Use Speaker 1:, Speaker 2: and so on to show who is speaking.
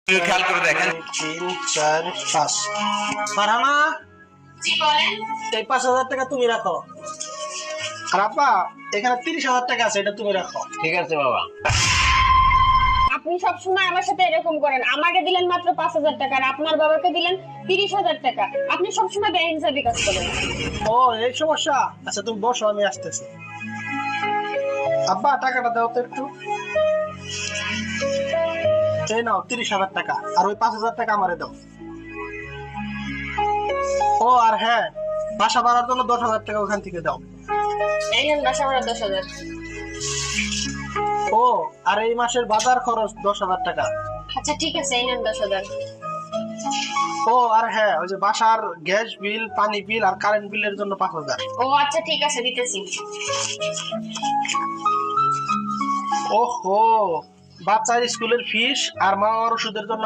Speaker 1: খেয়াল করে দেখেন।
Speaker 2: 3 4 5 ফারহানা,
Speaker 3: জি বলেন।
Speaker 2: এই 5,000 টাকা তুমি রাখো। আর আপা, এখানে 30,000 টাকা আছে, এটা তুমি রাখো।
Speaker 1: ঠিক আছে বাবা।
Speaker 3: আপনি সবসময় আমার সাথে এরকম করেন। আমাকে দিলেন মাত্র 5,000 টাকা আর আপনার বাবাকে দিলেন 30,000 টাকা। আপনি সবসময় বেইনসাফি কাজ করেন।
Speaker 2: ও, এই সমস্যা। আচ্ছা তুমি বসো, আমি আসতেছি। আব্বা, টাকাটা দাও তো একটু। এই নাও 30,000 টাকা, আর ওই 5,000 টাকা আমারে দাও। ও আর হ্যাঁ, বাসা ভাড়ার জন্য 10,000 টাকা ওখান থেকে দাও।
Speaker 3: এই নেন বাসা ভাড়া 10,000।
Speaker 2: ও, আর এই মাসের বাজার খরচ 10,000 টাকা।
Speaker 3: আচ্ছা ঠিক আছে, এই নেন 10,000।
Speaker 2: ও আর হ্যাঁ, ওই যে বাসার গ্যাস বিল, পানি বিল আর কারেন্ট বিলের জন্য 5,000।
Speaker 3: ও আচ্ছা ঠিক আছে, দিতেছি।
Speaker 2: ওহো, বাচ্চার স্কুলের ফিস আর মা ওষুধের জন্য